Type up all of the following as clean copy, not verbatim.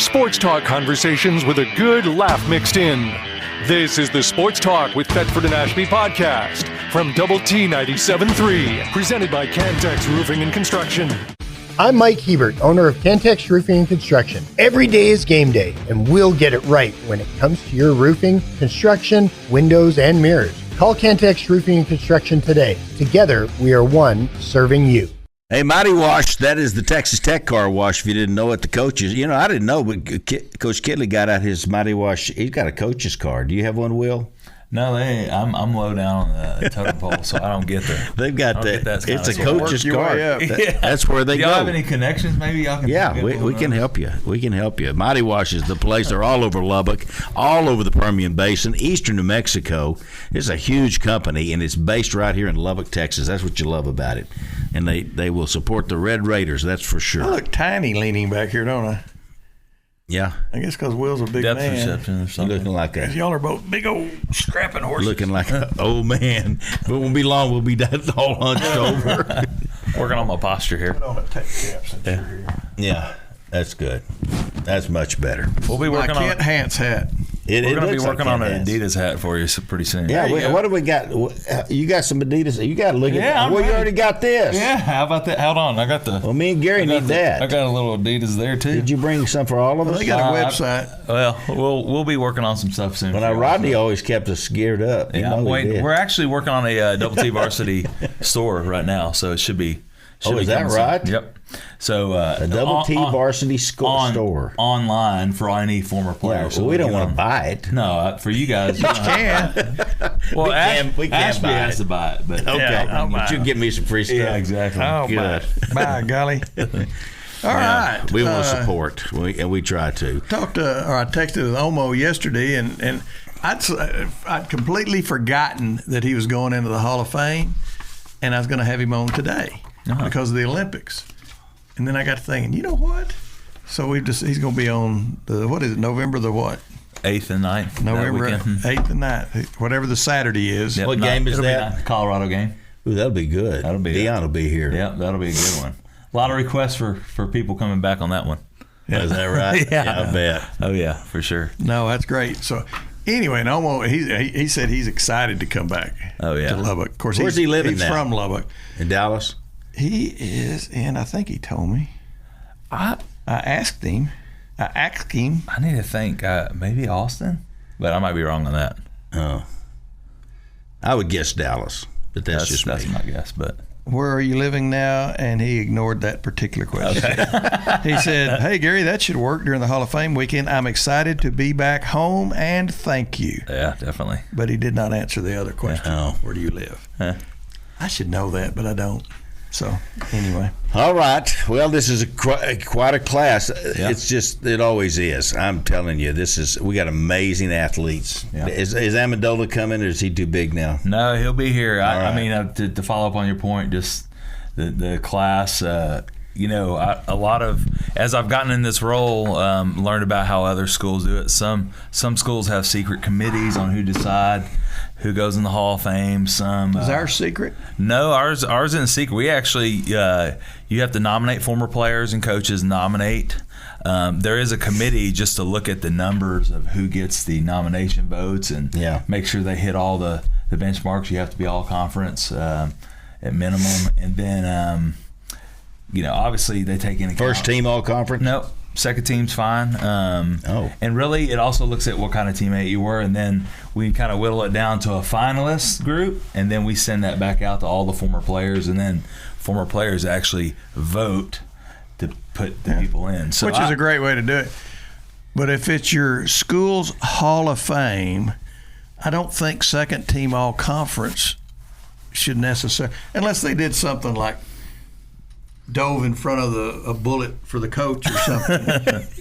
Sports talk conversations with a good laugh mixed in. This is the Sports Talk with Thetford and Ashby podcast from Double T 97.3, presented by Cantex Roofing and Construction. I'm Mike Hebert, owner of Cantex Roofing and Construction. Every day is game day, and we'll get it right when it comes to your roofing, construction, windows, and mirrors. Call Cantex Roofing and Construction today. Together, we are one serving you. Hey, Mighty Wash, that is the Texas Tech car wash, if you didn't know it, the coaches. You know, I didn't know, but Coach Kittley got out his Mighty Wash. He's got a coach's car. Do you have one, Will? No, I'm low down on the totem pole, so I don't get there. They've got that. It's a coach's car. That's where they go. Do y'all have any connections? Maybe y'all can. Yeah, we can help you. We can help you. Mighty Wash is the place. They're all over Lubbock, all over the Permian Basin, eastern New Mexico. It's a huge company, and it's based right here in Lubbock, Texas. That's what you love about it. And they will support the Red Raiders, that's for sure. I look tiny leaning back here, don't I? Yeah. I guess because Will's a big depth man. Perception or something. Looking like a. Y'all are both big old scrapping horses. Looking like an old man. But it won't be long. We'll be all hunched over. Working on my posture here. Put on a tech cap since you're here. Yeah, that's good. That's much better. We'll be working on Kent Hance hat. We're going to be working on an Adidas hat for you pretty soon. Yeah, what do we got? You got some Adidas. You got to look at that. Well, you already got this. Yeah, how about that? Hold on. I got the. Well, me and Gary need that. I got a little Adidas there, too. Did you bring some for all of us? They got a website. We'll be working on some stuff soon. Well, now, Rodney always kept us geared up. Yeah, we're actually working on a Double T Varsity store right now, so it should be. Is that right? Yep. So a Double T Varsity store online for any former players. Yeah, so we don't want to buy it. No, for you guys, you can. Well, we can Ashby has to buy it, but okay. But you give me some free stuff. Yeah, exactly. Oh, good. By golly. All right. We will support, and we try to. I texted with Omo yesterday, and I'd completely forgotten that he was going into the Hall of Fame, and I was going to have him on today because of the Olympics. And then I got to thinking, you know what? So he's going to be on November the what? 8th and 9th. November 8th and 9th, whatever the Saturday is. Yep, what game is that? The Colorado game. Ooh, that'll be good. Deion will be here. Yeah, that'll be a good one. A lot of requests for people coming back on that one. Yeah. Is that right? Yeah, I bet. Oh, yeah, for sure. No, that's great. So, anyway, Omo, he said he's excited to come back to Lubbock. Of course, where's he living now? He's from Lubbock. In Dallas? He is in, I think he told me. I asked him. I need to think. Maybe Austin? But I might be wrong on that. Oh. I would guess Dallas, but that's just me. That's my guess, but... Where are you living now? And he ignored that particular question. Okay. He said, hey, Gary, that should work during the Hall of Fame weekend. I'm excited to be back home, and thank you. Yeah, definitely. But he did not answer the other question. Yeah. Where do you live? I should know that, but I don't. So, anyway. All right. Well, this is quite a class. Yeah. It's just, it always is. I'm telling you, we got amazing athletes. Yeah. Is Amendola coming, or is he too big now? No, he'll be here. I mean, to follow up on your point, just the class, a lot of, as I've gotten in this role, learned about how other schools do it. Some schools have secret committees on who decide who goes in the Hall of Fame. Some is ours secret? No, ours isn't secret. We actually you have to nominate former players and coaches. Nominate. There is a committee just to look at the numbers of who gets the nomination votes and make sure they hit all the benchmarks. You have to be all conference at minimum, and then obviously they take into account first team all conference. Nope. Second team's fine. And really, it also looks at what kind of teammate you were, and then we kind of whittle it down to a finalist group, and then we send that back out to all the former players, and then former players actually vote to put the people in. So which is a great way to do it. But if it's your school's Hall of Fame, I don't think second team all conference should necessarily, unless they did something like dove in front of a bullet for the coach or something,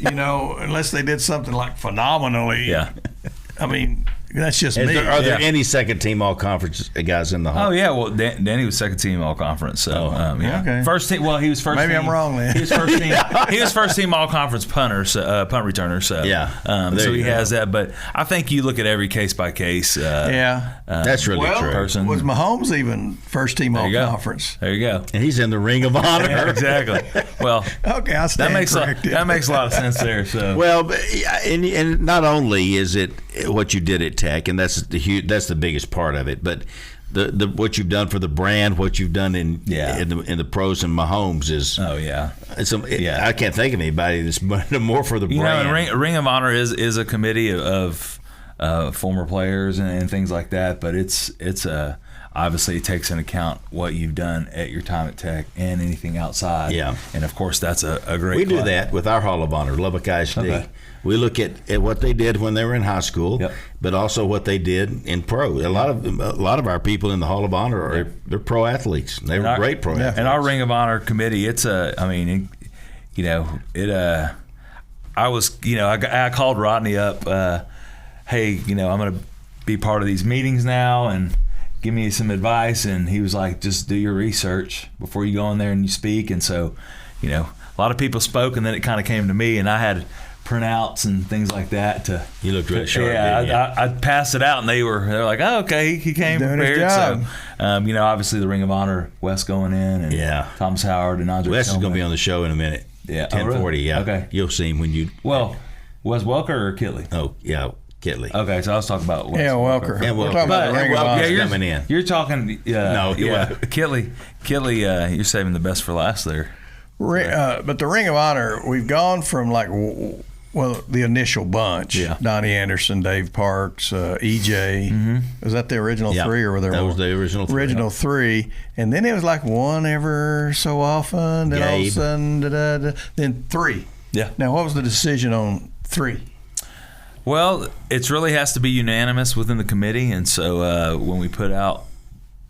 unless they did something like phenomenally. Yeah. I mean, That's just me. Are there any second team all conference guys in the Hall? Oh yeah, well Danny was second team all conference. So yeah, okay. First team. Well, he was first. Maybe team, I'm wrong then. He was first team. He was first team all conference punter, punt returner. So so he has that. But I think you look at every case by case. That's really true. Person. Was Mahomes even first team all conference? There you go. And he's in the Ring of Honor. Yeah, exactly. Well, okay, I stand corrected. That makes a lot of sense there. So well, and not only is it what you did at Tech, and that's the biggest part of it, but the what you've done for the brand, what you've done in the pros and Mahomes is I can't think of anybody that's more for the brand. Ring of Honor is a committee of former players and things like that, but it's obviously it takes into account what you've done at your time at Tech and anything outside. Yeah, and of course that's a great. We do that with our Hall of Honor, Lubbock ISD. Okay. We look at what they did when they were in high school, but also what they did in pro. A lot of our people in the Hall of Honor they're pro athletes. They were great pro athletes. And our Ring of Honor committee, I called Rodney up. Hey, I'm going to be part of these meetings now and give me some advice. And he was like, just do your research before you go in there and you speak. And so, a lot of people spoke, and then it kind of came to me, and I had printouts and things like that. You looked really sharp. Yeah, I passed it out, and they're like, oh, okay, he came prepared. So, obviously the Ring of Honor, Wes going in, and Thomas Howard and Andre. Wes is going to be on the show in a minute. Yeah, 10:40. Really? Yeah, okay. You'll see him when you. Well, was Welker or Kittley? Oh yeah. Kittley. Okay, so I was talking about Wes Welker. Yeah, we're talking about the Ring of Honor coming in. You're talking. Kittley. You're saving the best for last there. But the Ring of Honor, we've gone from the initial bunch. Yeah. Donnie Anderson, Dave Parks, EJ. Mm-hmm. Was that the original three, or were there more? That was the original three. Original three. And then it was like one ever so often. Then all of a sudden, then three. Yeah. Now, what was the decision on three? Well, it really has to be unanimous within the committee. And so when we put out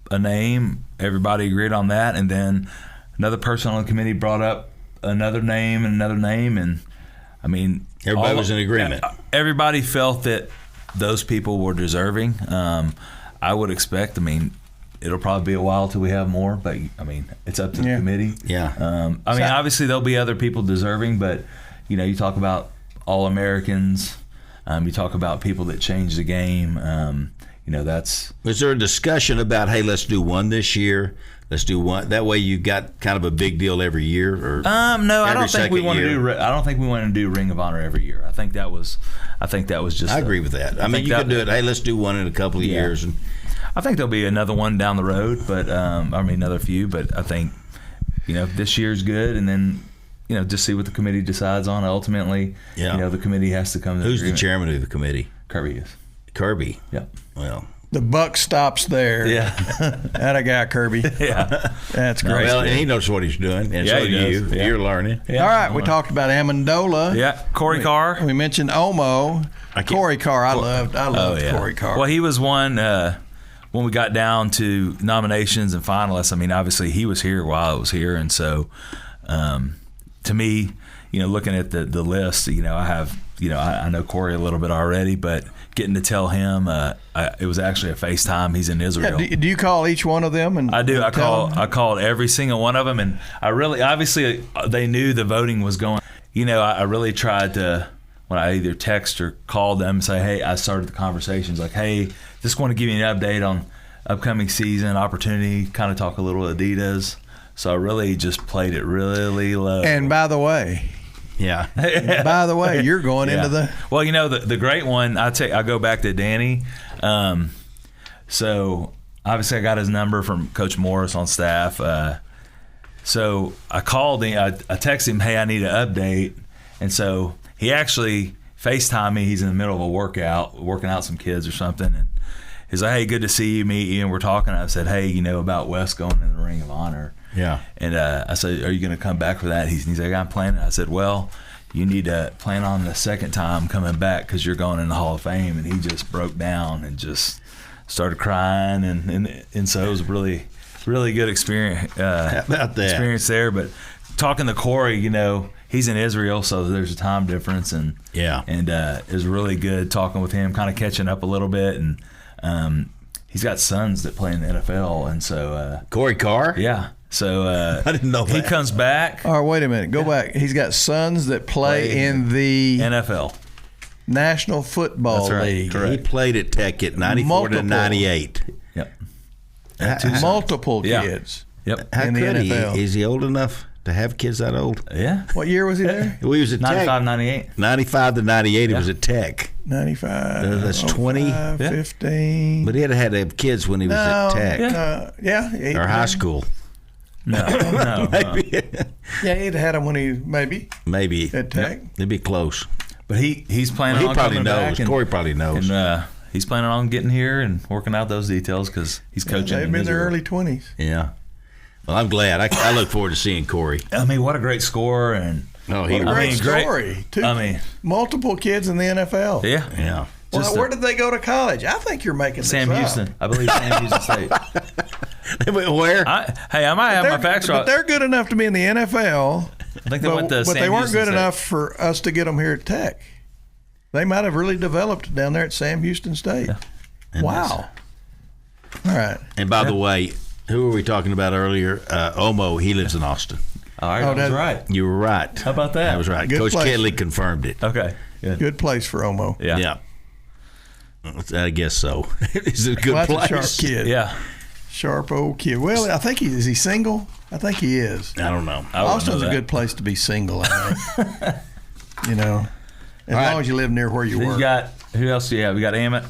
a name, everybody agreed on that. And then another person on the committee brought up another name. And everybody was in agreement. Everybody felt that those people were deserving. I would expect, it'll probably be a while till we have more, but it's up to the committee. Yeah. Obviously there'll be other people deserving, but you talk about All-Americans, you talk about people that change the game. That's. Was there a discussion about, hey, let's do one this year? Let's do one. That way you got kind of a big deal every year, or no, I don't think we want to do. I don't think we want to do Ring of Honor every year. I think that was just. I agree with that. You could do it. Hey, let's do one in a couple of years, and I think there'll be another one down the road, but another few. But I think this year's good, and then just see what the committee decides on. Ultimately, the committee has to come to. Who's the chairman of the committee? Kirby is. Kirby. Yep. Well. The buck stops there. Yeah. That a guy, Kirby. Yeah. That's great. Well, and he knows what he's doing, and so do you. Yeah. You're learning. Yeah. All right, we talked about Amendola. Yeah, Corey Carr. We mentioned Omo. Corey Carr, I loved Corey Carr. Well, he was one when we got down to nominations and finalists. Obviously he was here while I was here, and so to me, looking at the list, I have, I know Corey a little bit already, but getting to tell him, it was actually a FaceTime. He's in Israel. Yeah, do you call each one of them? I do. I called every single one of them, and I really, obviously, they knew the voting was going. I really tried to, when I either text or called them and say, hey, I started the conversations like, hey, just want to give you an update on upcoming season opportunity, kind of talk a little Adidas. So I really just played it really low. And by the way, you're going into the. Well, the great one. I go back to Danny. So obviously I got his number from Coach Morris on staff. So I called him. I texted him, hey, I need an update. And so he actually FaceTimed me. He's in the middle of a workout, working out some kids or something. And he's like, hey, good to see you, meet you. And we're talking. I said, hey, about Wes going in the Ring of Honor. Yeah. And I said, are you going to come back for that? He's like, I'm planning. I said, well, you need to plan on the second time coming back because you're going in the Hall of Fame. And he just broke down and just started crying. And so it was a really good experience. How about that? Experience there. But talking to Corey, he's in Israel, so there's a time difference, and it was really good talking with him, kind of catching up a little bit, and he's got sons that play in the NFL, and so Corey Carr, so I didn't know he that. comes back. All right, wait a minute, go back. He's got sons that play in the NFL National Football League. He played at Tech at 94 to 98. Yep, multiple kids. Yep. How in the could he? NFL. Is he old enough to have kids that old? Yeah. What year was he there? We was at 95, Tech. 98. 95 to 98, he was at Tech. 95. That's 20. 15. But he had to have kids when he was at Tech. Or high school. No. Maybe. Yeah, he'd had him when he Maybe. at Tech. It'd be close. But he's planning He on probably coming knows. back. And, Corey probably knows. And he's planning on getting here and working out those details because he's coaching. They've in been in their Israel. early 20s. Yeah. Well, I'm glad. I look forward to seeing Corey. I mean, what a great score. And What a great great story. Multiple kids in the NFL. Yeah. Yeah. Well, where did they go to college? I think you're making Sam this Houston. up. I believe Sam Houston State. Where? I might have my facts But right. they're good enough to be in the NFL. I think they went to but Sam they weren't Houston good State. enough for us to get them here at Tech. They might have really developed down there at Sam Houston State. And Wow. All right. And by the way, who were we talking about earlier? Omo, he lives in Austin. All right, Oh, that was right. You were right. How about that? I was right. Good Coach place. Kittley confirmed it. Okay. Good place for Omo. Yeah. I guess so. It's a good Well, that's place. a sharp kid. Yeah. Sharp old kid. Well, I think is he single? I think he is. I don't know. I wouldn't Austin's know a that. good place to be single, I think. As long as you live near where you Then work. you got, who else do you have? We got Amanda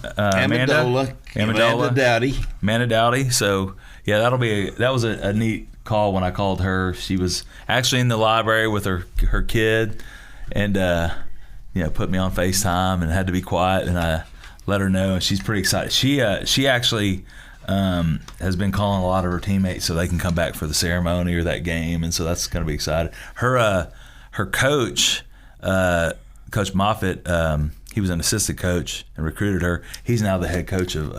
Dowdy. Amanda Dowdy. So yeah, that was a neat call when I called her. She was actually in the library with her kid, and put me on FaceTime and had to be quiet, and I let her know, and she's pretty excited. She actually has been calling a lot of her teammates so they can come back for the ceremony or that game, and so that's going to be exciting. Her coach, Coach Moffitt, he was an assistant coach and recruited her. He's now the head coach of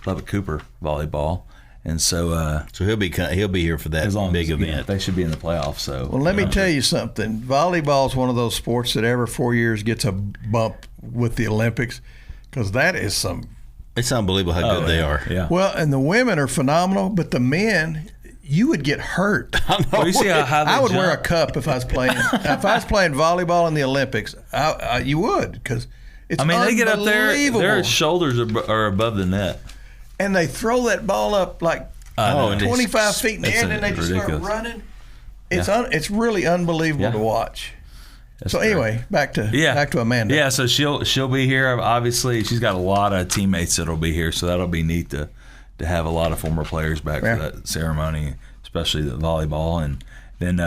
Lubbock Cooper volleyball, and so he'll be here for that as long big as, event. They should be in the playoffs. So Well, let me tell you something. Volleyball is one of those sports that every 4 years gets a bump with the Olympics, because that is some. It's unbelievable how good they are. Yeah. Well, and the women are phenomenal, but the men, you would get hurt. Well, you see how high they I would jump? wear a cup if I was playing. If I was playing volleyball in the Olympics, you would, because it's they get up there, unbelievable. their shoulders are above the net. And they throw that ball up like know. 25 feet in the air, and then they just start ridiculous. running. It's really unbelievable to watch. So anyway, back to Amanda. Yeah, so she'll be here. Obviously, she's got a lot of teammates that'll be here, so that'll be neat to have a lot of former players back for that ceremony, especially the volleyball. And then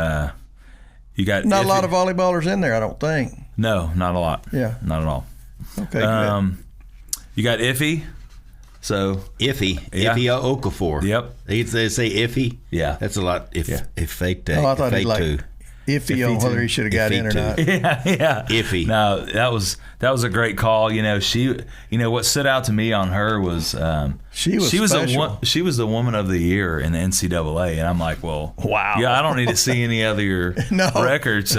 you got Not a lot of volleyballers in there, I don't think. No, not a lot. Yeah. Not at all. Okay. You got Iffy. So Iffy Okafor. Yep. They say Iffy. Yeah. That's a lot. If fake I thought he'd like too. iffy on whether he should have got in or not. Yeah. Iffy. No, that was a great call. She what stood out to me on her was She was special. she was the woman of the year in the NCAA, and I'm like, well, Wow. Yeah, I don't need to see any other No. records.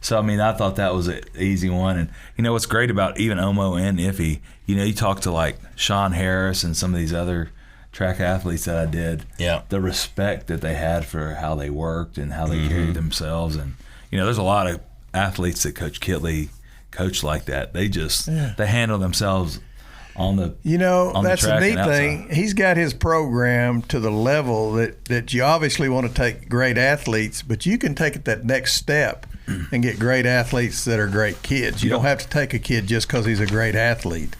So I thought that was an easy one. And what's great about even Omo and Iffy, you talk to like Sean Harris and some of these other track athletes that I did. Yeah. The respect that they had for how they worked and how they carried themselves, and there's a lot of athletes that Coach Kittley coached like that. They just they handle themselves on the on that's the the track neat and thing. He's got his program to the level that you obviously want to take great athletes, but you can take it that next step and get great athletes that are great kids. You don't have to take a kid just because he's a great athlete.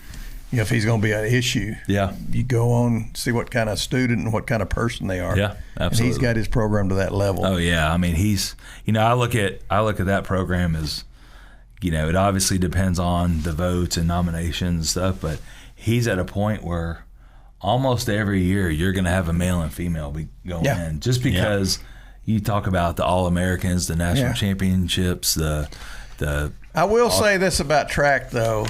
If he's going to be an issue, you go on, see what kind of student and what kind of person they are. Yeah, absolutely. And he's got his program to that level. Oh yeah, he's I look at that program as it obviously depends on the votes and nominations and stuff, but he's at a point where almost every year you're going to have a male and female going in, just because you talk about the All-Americans, the national championships, the. I will say this about track though.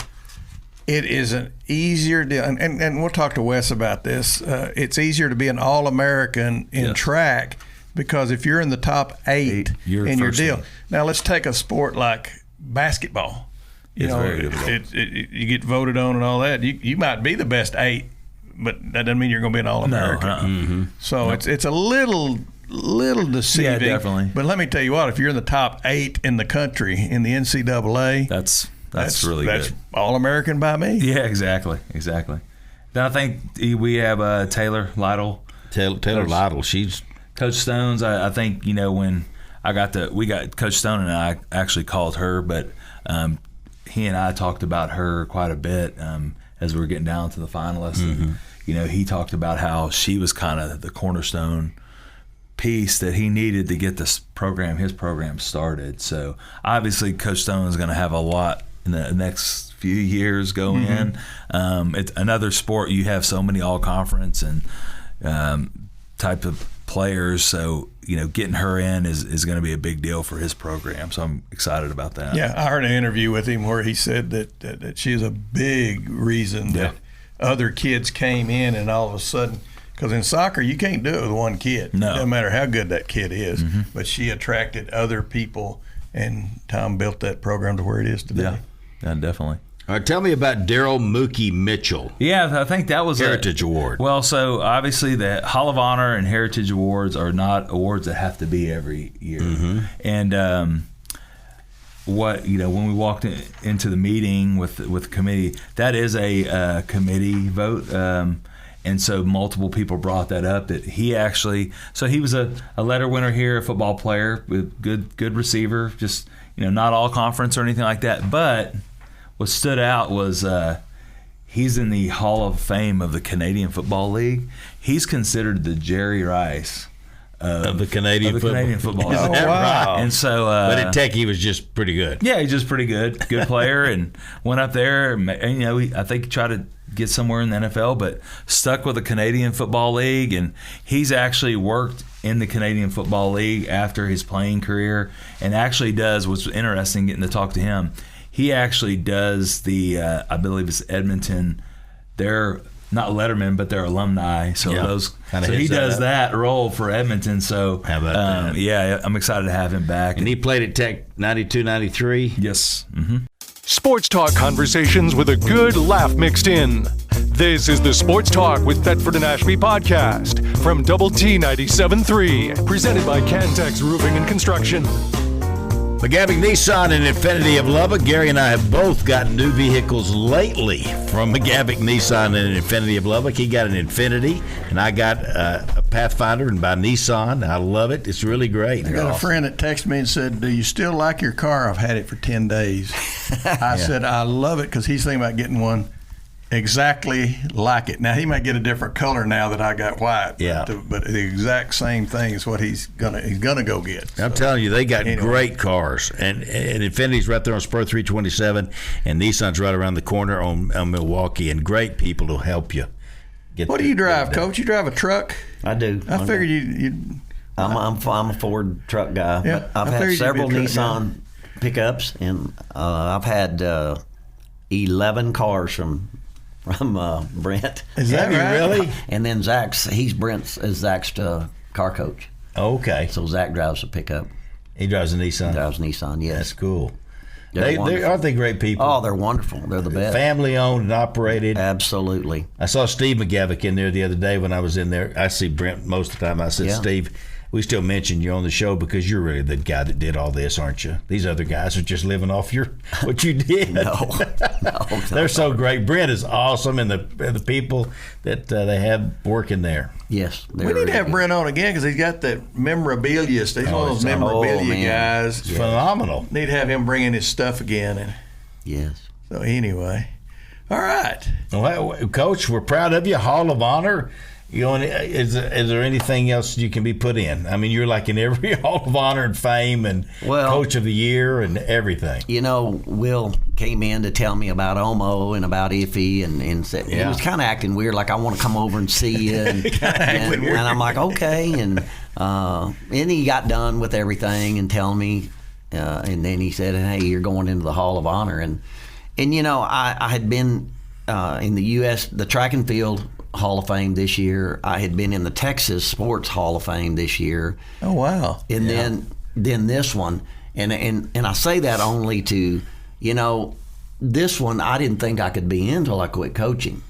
It is an easier deal, and we'll talk to Wes about this. It's easier to be an All-American in track because if you're in the top eight you're in your first deal. one. Now let's take a sport like basketball. It's very difficult. You get voted on and all that. You might be the best 8, but that doesn't mean you're going to be an All-American. No, So it's a little deceiving. Yeah, definitely. But let me tell you what, if you're in the top 8 in the country in the NCAA, that's really that's good. All-American by me. Yeah, exactly. Then I think we have Taylor Lytle. Taylor Lytle, she's Coach Stone's. I think when we got Coach Stone, and I actually called her, but he and I talked about her quite a bit as we were getting down to the finalists. Mm-hmm. And, he talked about how she was kind of the cornerstone piece that he needed to get his program started. So obviously Coach Stone is going to have a lot in the next few years going in. It's another sport. You have so many all-conference and type of players, so getting her in is going to be a big deal for his program. So I'm excited about that. Yeah, I heard an interview with him where he said that she's a big reason that other kids came in, and all of a sudden, because in soccer you can't do it with one kid. No, doesn't matter how good that kid is. But she attracted other people, and Tom built that program to where it is today. Yeah, definitely. All right, tell me about Daryl Mookie Mitchell. Yeah, I think that was Heritage Award. Well, so obviously the Hall of Honor and Heritage Awards are not awards that have to be every year. And when we walked into the meeting with the committee, that is a committee vote. And so multiple people brought that up, that he actually, so he was a letter winner here, a football player, with good receiver, just not all conference or anything like that, but what stood out was he's in the Hall of Fame of the Canadian Football League. He's considered the Jerry Rice of the Canadian football League. Is that right? And so, but at Tech, he was just pretty good. Yeah, he's just pretty good player, and went up there. And, I think he tried to get somewhere in the NFL, but stuck with the Canadian Football League. And he's actually worked in the Canadian Football League after his playing career, and actually does. What's interesting, getting to talk to him. He actually does I believe it's Edmonton. They're not lettermen, but they're alumni. So he does that role for Edmonton. So how about that? Yeah, I'm excited to have him back. And he played at Tech 92, 93? Yes. Sports talk conversations with a good laugh mixed in. This is the Sports Talk with Thetford and Ashby podcast from Double T 97.3, presented by Cantex Roofing and Construction. McGavick Nissan and Infinity of Lubbock. Gary and I have both gotten new vehicles lately from McGavick Nissan and Infinity of Lubbock. He got an Infinity, and I got a Pathfinder and by Nissan. I love it. It's really great. I got a friend that texted me and said, "Do you still like your car? I've had it for 10 days." I said, "I love it," because he's thinking about getting one exactly like it. Now, he might get a different color now that I got white. But the exact same thing is what he's gonna go get. I'm telling you, they got great cars, and Infinity's right there on Spur 327, and Nissan's right around the corner on Milwaukee, and great people to help you. What do you drive, Coach? You drive a truck? I do. I figured you'd. I'm a Ford truck guy. Yeah, but I've had several Nissan pickups, and I've had 11 cars from Brent. Is that right? Really? And then Zach's car coach. Okay. So Zach drives a pickup. He drives a Nissan? He drives a Nissan, yes. That's cool. Aren't they great people? Oh, they're wonderful. They're the best. Family owned and operated. Absolutely. I saw Steve McGavick in there the other day when I was in there. I see Brent most of the time. I said, Steve, we still mention you on the show because you're really the guy that did all this, aren't you? These other guys are just living off what you did. No. They're so great. Brent is awesome, and the people that they have working there. Yes. We need to have Brent on again because he's got that memorabilia. He's one of those memorabilia guys. It's phenomenal. Need to have him bring in his stuff again. Yes. So anyway, all right. Well, Coach, we're proud of you. Hall of Honor. Is there anything else you can be put in? I mean, you're like in every Hall of Honor and Fame and Coach of the Year and everything. Will came in to tell me about Omo and about Iffy and said he was kind of acting weird, like I want to come over and see you. And I'm like, okay. And he got done with everything and telling me, and then he said, hey, you're going into the Hall of Honor. And I had been in the U.S., the track and field Hall of Fame this year. I had been in the Texas Sports Hall of Fame this year. Oh, wow. And then this one. And I say that only to, this one I didn't think I could be in until I quit coaching.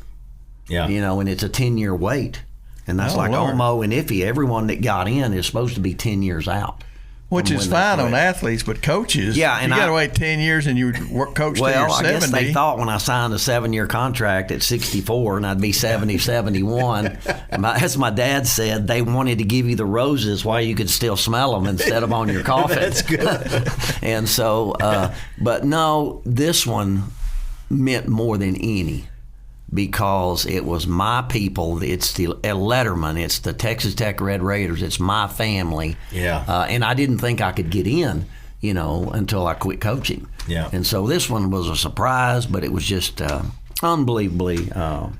Yeah. And it's a 10-year wait. And that's Lord. Omo and Iffy. Everyone that got in is supposed to be 10 years out. Which is fine on athletes, but coaches, you got to wait 10 years and you coach till you're 70. I guess they thought when I signed a 7-year contract at 64 and I'd be 70, 71, as my dad said, they wanted to give you the roses while you could still smell them instead of on your coffin. That's good. And so, but no, this one meant more than any. Because it was my people. It's the Letterman. It's the Texas Tech Red Raiders. It's my family. Yeah. And I didn't think I could get in, until I quit coaching. Yeah. And so this one was a surprise, but it was just unbelievably, I'm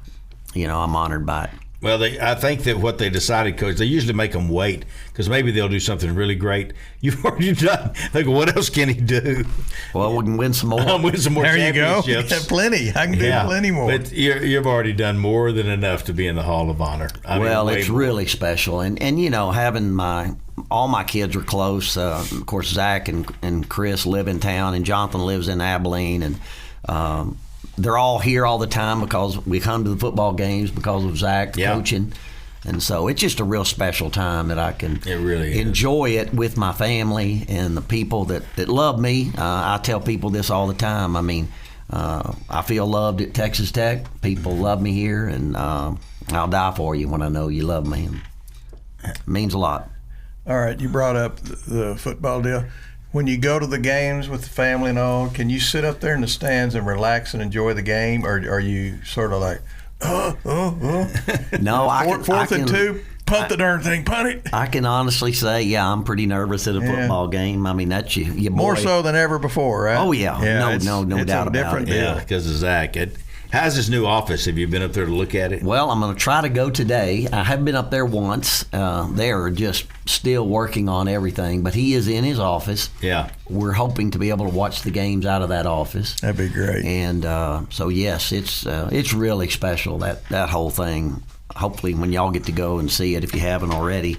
honored by it. Well, I think that what they decided, Coach, they usually make them wait because maybe they'll do something really great. You've already done. Like, what else can he do? Well, we can win some more. Win some more there you go. championships. Plenty. I can do plenty more. But you've already done more than enough to be in the Hall of Honor. It's really special. And having all my kids are close. Of course, Zach and Chris live in town, and Jonathan lives in Abilene. And they're all here all the time because we come to the football games because of Zach coaching. And so it's just a real special time that I can enjoy it with my family and the people that love me. I tell people this all the time. I mean, I feel loved at Texas Tech. People love me here, and I'll die for you when I know you love me. It means a lot. All right, you brought up the football deal. When you go to the games with the family and all, can you sit up there in the stands and relax and enjoy the game, or are you sort of like, No, fourth and 2, punt the darn thing, punt it? I can honestly say, I'm pretty nervous at a football game. I mean, that's your boy. More so than ever before, right? Oh, yeah. No doubt about it. Yeah, because of Zach. How's his new office? Have you been up there to look at it? Well, I'm going to try to go today. I have been up there once. They're just still working on everything, but he is in his office. Yeah. We're hoping to be able to watch the games out of that office. That'd be great. And so, yes, it's really special, that whole thing. Hopefully, when y'all get to go and see it, if you haven't already,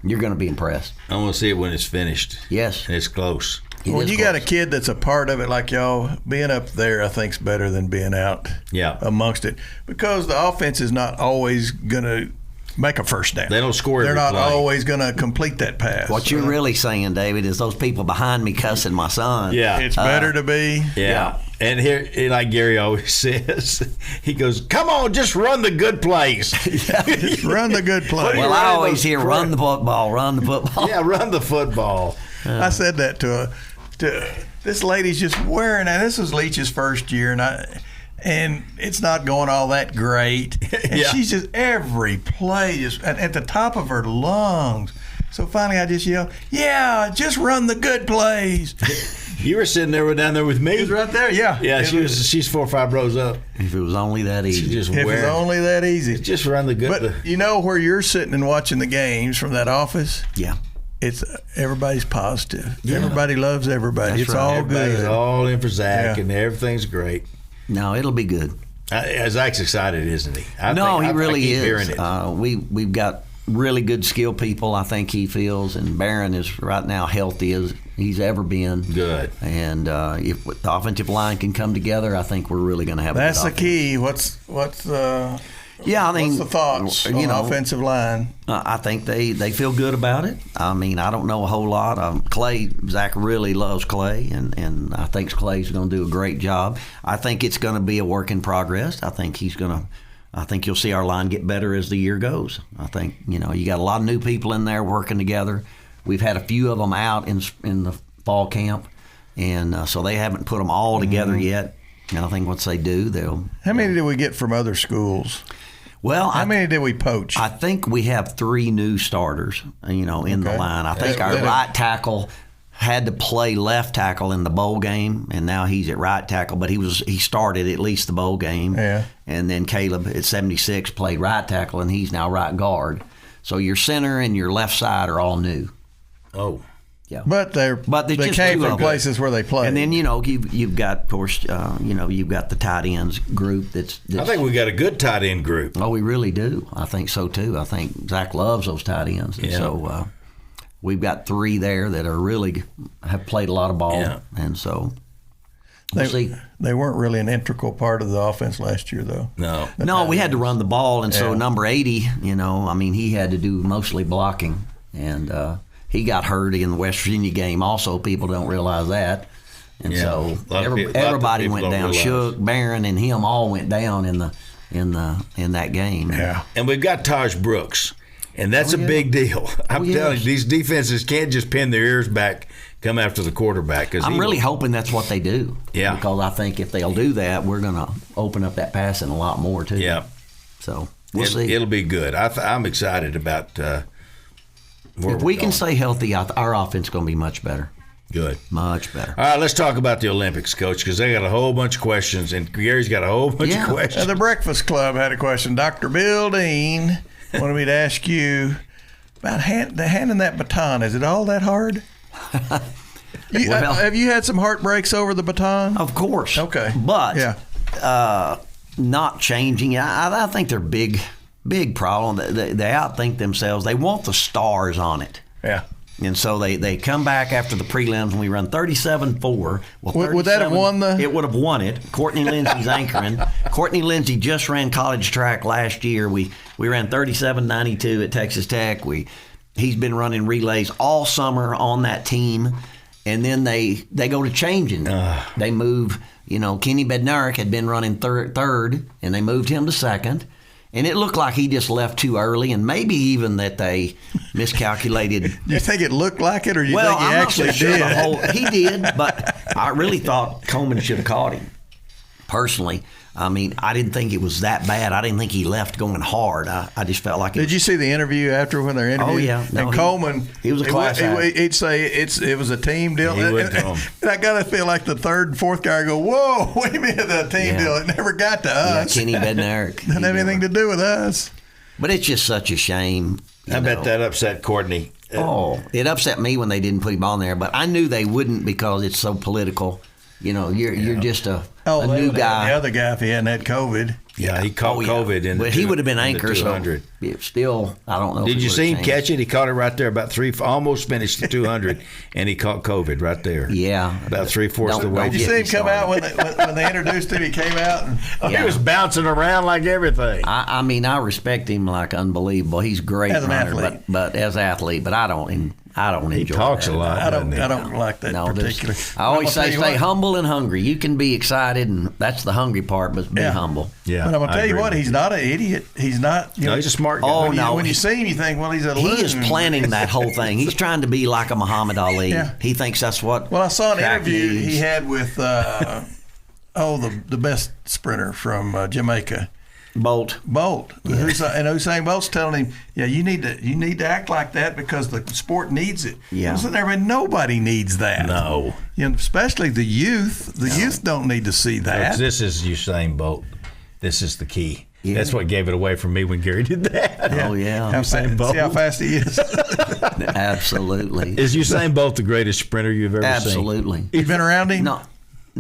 you're going to be impressed. I want to see it when it's finished. Yes. And it's close. When you got a kid that's a part of it like y'all, being up there I think is better than being out amongst it, because the offense is not always going to make a first down. They don't score every They're not play. always going to complete that pass. What you're really saying, David, is those people behind me cussing my son. Yeah. It's better to be. Yeah. And here, like Gary always says, he goes, come on, just run the good plays. Just run the good plays. Well, I always hear run the football, run the football. Yeah, run the football. I said that to this lady's just wearing that. This was Leach's first year, and it's not going all that great. And she's just every play is at the top of her lungs. So finally, I just yelled, "Yeah, just run the good plays." You were sitting there down there with me. He was right there. Yeah. Yeah, she's 4 or 5 rows up. If it was only that easy. If it was only that easy. Just run the good. But you know where you're sitting and watching the games from that office? Yeah. It's everybody's positive. Yeah. Everybody loves everybody. That's it's right. all Everybody's good. all in for Zach, and everything's great. No, it'll be good. Zach's excited, isn't he? He really I keep is. Hearing it. We've got really good skilled people, I think he feels, and Barron is right now healthy as he's ever been. Good. And if the offensive line can come together, I think we're really going to have. That's a good the key. What's the thoughts on the offensive line? I think they feel good about it. I mean, I don't know a whole lot. Zach really loves Clay, and I think Clay's going to do a great job. I think it's going to be a work in progress. I think you'll see our line get better as the year goes. I think, you got a lot of new people in there working together. We've had a few of them out in the fall camp, and so they haven't put them all together yet. And I think once they do, they'll. How many did we get from other schools? Well, how many did we poach? I think we have 3 new starters, in the line. I think our right tackle had to play left tackle in the bowl game, and now he's at right tackle, but he started at least the bowl game. Yeah. And then Caleb at 76 played right tackle, and he's now right guard. So your center and your left side are all new. Oh. Yeah. But they just came two from of them. places where they play. And then you've got, of course, you've got the tight ends group. That's I think we got a good tight end group. Oh, we really do. I think so too. I think Zach loves those tight ends, and so we've got 3 there that are really have played a lot of ball, and so we'll see. They weren't really an integral part of the offense last year, though. No, we had to run the ball, and so number 80, he had to do mostly blocking, and he got hurt in the West Virginia game. Also, people don't realize that, and so everybody went down. Shook, Barron, and him all went down in that game. Yeah, and we've got Taj Brooks, and that's a big deal. I'm telling you, these defenses can't just pin their ears back, come after the quarterback. Cause I'm really hoping that's what they do. Yeah, because I think if they'll do that, we're going to open up that passing a lot more too. Yeah, so we'll see. It'll be good. I'm excited about. If we can stay healthy, our offense is going to be much better. Good. Much better. All right, let's talk about the Olympics, Coach, because they got a whole bunch of questions, and Gary's got a whole bunch of questions. The Breakfast Club had a question. Dr. Bill Dean wanted me to ask you about handing that baton. Is it all that hard? Have you had some heartbreaks over the baton? Of course. Okay. But not changing. I think they're big problem. They outthink themselves. They want the stars on it. Yeah. And so they come back after the prelims and we run 37-4. Well, would that have won the? It would have won it. Courtney Lindsay's anchoring. Courtney Lindsay just ran college track last year. We ran 37.92 at Texas Tech. He's been running relays all summer on that team. And then they go to changing. They move, Kenny Bednarik had been running third, and they moved him to second. And it looked like he just left too early, and maybe even that they miscalculated. You think it looked like it, or you think he actually did? He did, but I really thought Coleman should have caught him, personally. I mean, I didn't think it was that bad. I didn't think he left going hard. I just felt like it. Did you see the interview after when they're interviewed? Oh, yeah. No, and Coleman, he was a class act. He'd say it was a team deal. He would and I got to feel like the third and fourth guy go, whoa, wait a minute, the team deal. It never got to us. Kenny Bednarik. Didn't have anything to do with us. But it's just such a shame. I bet that upset Courtney. It upset me when they didn't put him on there, but I knew they wouldn't because it's so political. You're just a new guy. The other guy, if he hadn't had COVID. Yeah, he caught COVID but he would have been anchor. 200. So still, I don't know. Did you see him catch it? He caught it right there, about almost finished the 200, and he caught COVID right there. Yeah, about 3/4 of the way. Did you see him come out when they introduced him? He came out and he was bouncing around like everything. I mean, I respect him like unbelievable. He's a great as an runner, athlete, but as an athlete, but I don't enjoy. He talks that. a lot. I don't like that particular. I always say, stay humble and hungry. You can be excited, and that's the hungry part, but be humble. Yeah, but I'm gonna tell you what, he's not an idiot. He's not. No, he's a smart guy. When you see him, you think, well, he's a loon. He is planning that whole thing. He's trying to be like a Muhammad Ali. Yeah. He thinks that's what. Well, I saw an interview he had with the best sprinter from Jamaica. Bolt. Yeah. And Usain Bolt's telling him, you need to act like that because the sport needs it. Yeah. So nobody needs that. No. Especially the youth. The youth don't need to see that. This is Usain Bolt. This is the key. Yeah. That's what gave it away for me when Gary did that. Yeah. Oh, yeah. See how fast he is. Absolutely. Is Usain Bolt the greatest sprinter you've ever seen? Absolutely. You've been around him? No.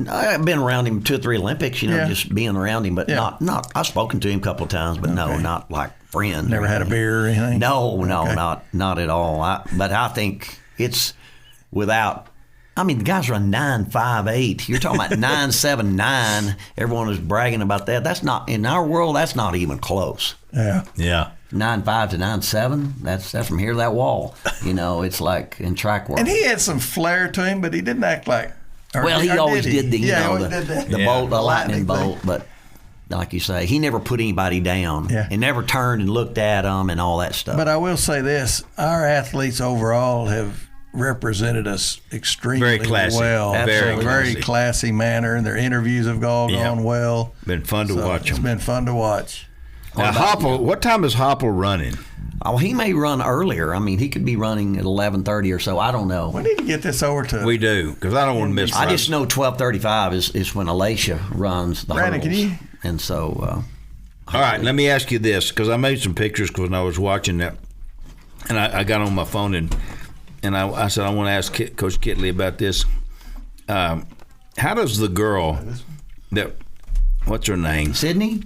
I've been around him 2 or 3 Olympics, just being around him, but not. I've spoken to him a couple of times, but no, not like friend. Never had a beer or anything? No, not at all. But I think it's without. I mean, the guys run 9.58. You're talking about 9.79. Everyone is bragging about that. That's not in our world. That's not even close. Yeah. 9.5 to 9.7. That's from here to that wall. It's like in track work. And he had some flair to him, but he didn't act like. He always did the bolt, the lightning bolt, thing. but like you say, he never put anybody down. Yeah. He never turned and looked at them and all that stuff. But I will say this: our athletes overall have represented us extremely well. Very classy manner, and their interviews have all gone well. Been fun to watch them. It's been fun to watch. Now, Hopple, what time is Hopple running? Oh, he may run earlier. I mean, he could be running at 11:30 or so. I don't know. We need to get this over to. We do, because I don't want to miss. I just know 12:35 is when Alicia runs the Brandon, hurdles. can you? And so. All right, let me ask you this, because I made some pictures when I was watching that, and I got on my phone and and I said I want to ask Coach Kittley about this. How does the girl what's her name? Sydney.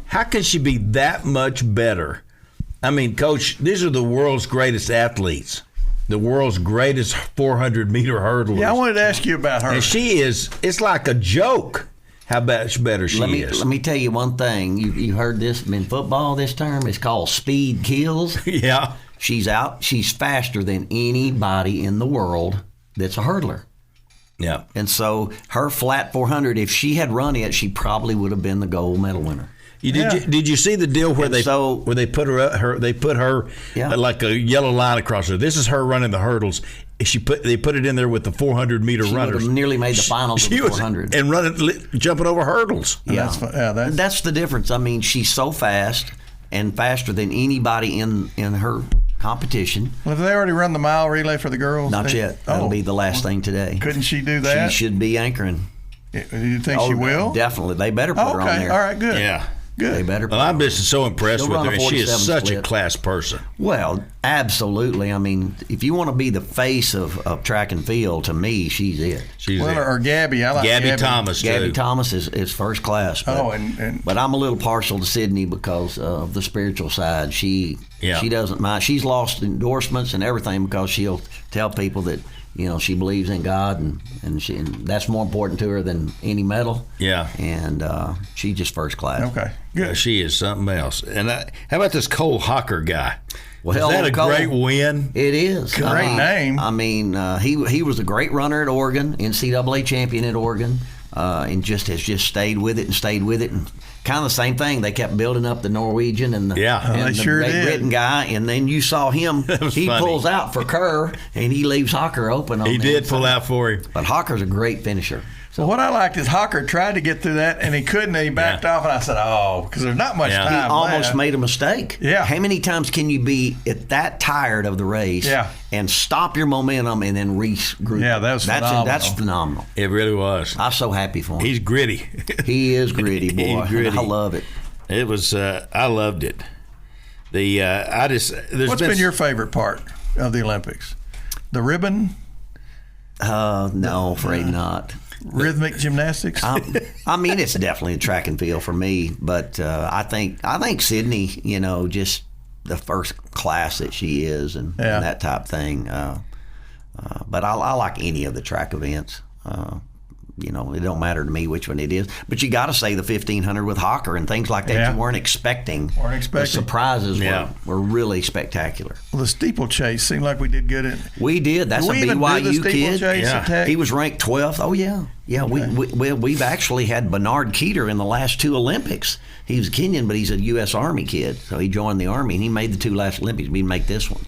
How can she be that much better? I mean, Coach, these are the world's greatest athletes, the world's greatest 400-meter hurdlers. Yeah, I wanted to ask you about her. And she is. It's like a joke how much better she is. Let me tell you one thing. You heard this in football. This term is called speed kills. Yeah. She's faster than anybody in the world that's a hurdler. Yeah. And so her flat 400, if she had run it, she probably would have been the gold medal winner. Did you see the deal where they put her like a yellow line across her? This is her running the hurdles. They put it in there with the 400-meter she runners. She nearly made the finals of the 400 and jumping over hurdles. Yeah, that's the difference. I mean, she's so fast and faster than anybody in her competition. Well, have they already run the mile relay for the girls? Not yet. That'll be the last thing today. Couldn't she do that? She should be anchoring. Do you think she will? Definitely. They better put her on there. All right, good. Yeah. Good. They better. Well, I'm just so impressed with her, and she is such split. a class person. Well, absolutely. I mean, if you want to be the face of track and field, to me, she's it. Or Gabby. I like Gabby Thomas, too. Gabby Thomas is first class. But, but I'm a little partial to Sydney because of the spiritual side. She doesn't mind. She's lost endorsements and everything because she'll tell people that, you know, she believes in God, and that's more important to her than any medal. Yeah. And she's just first class. Okay, good. Yeah, she is something else. And how about this Cole Hocker guy? Well, is that a great win? It is. Great name. I mean, he was a great runner at Oregon, NCAA champion at Oregon, and has just stayed with it. And kind of the same thing. They kept building up the Norwegian and the Great Britain guy, and then you saw him. He funny. Pulls out for Kerr, and he leaves Hocker open on He did pull out for him. But Hocker's a great finisher. So what I liked is Hocker tried to get through that, and he couldn't, and he backed off, and I said, because there's not much time He almost left. made a mistake. Yeah. How many times can you be that tired of the race and stop your momentum and then regroup? Yeah, that's phenomenal. That's phenomenal. It really was. I'm so happy for him. He's gritty. He is gritty, boy. He's gritty. I love it. It was. I loved it. What's been your favorite part of the Olympics? The ribbon? No, afraid not. Rhythmic gymnastics? I mean, it's definitely a track and field for me, but I think Sydney, you know, just the first class that she is and that type thing. But I like any of the track events. You know, it don't matter to me which one it is. But you got to say the 1500 with Hocker and things like that you weren't expecting. The surprises were really spectacular. Well, the steeplechase seemed like we did good at it. We did. That's a BYU kid. He was ranked 12th. Oh, yeah. Yeah, we've actually had Bernard Keeter in the last two Olympics. He was Kenyan, but he's a U.S. Army kid. So he joined the Army, and he made the two last Olympics. We didn't make this one.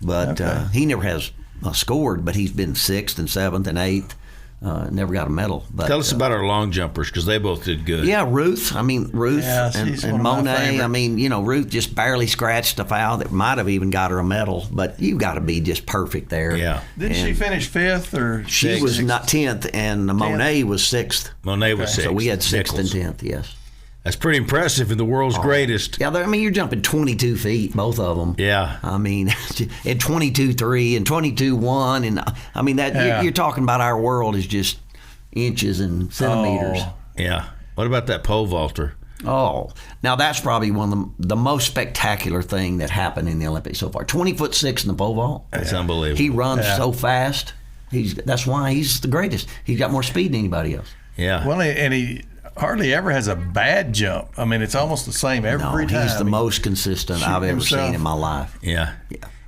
But he never has scored, but he's been 6th and 7th and 8th. Never got a medal. But, tell us about our long jumpers because they both did good. Yeah, Ruth. I mean, Ruth and Monet. I mean, you know, Ruth just barely scratched a foul that might have even got her a medal. But you got to be just perfect there. Yeah. Didn't she finish 5th or she was not 10th, and Monet was 6th. Monet was 6th. So we had 6th and 10th. Yes. That's pretty impressive in the world's greatest. Yeah, I mean, you're jumping 22 feet, both of them. Yeah. I mean, at 22.3 and 22.1, and I mean that you're talking about our world is just inches and centimeters. Yeah. What about that pole vaulter? Oh, now that's probably one of the most spectacular thing that happened in the Olympics so far. 20'6" in the pole vault. That's unbelievable. He runs so fast. That's why he's the greatest. He's got more speed than anybody else. Yeah. Well, and he hardly ever has a bad jump. I mean, it's almost the same every time. He's the most consistent I've ever seen in my life. Yeah.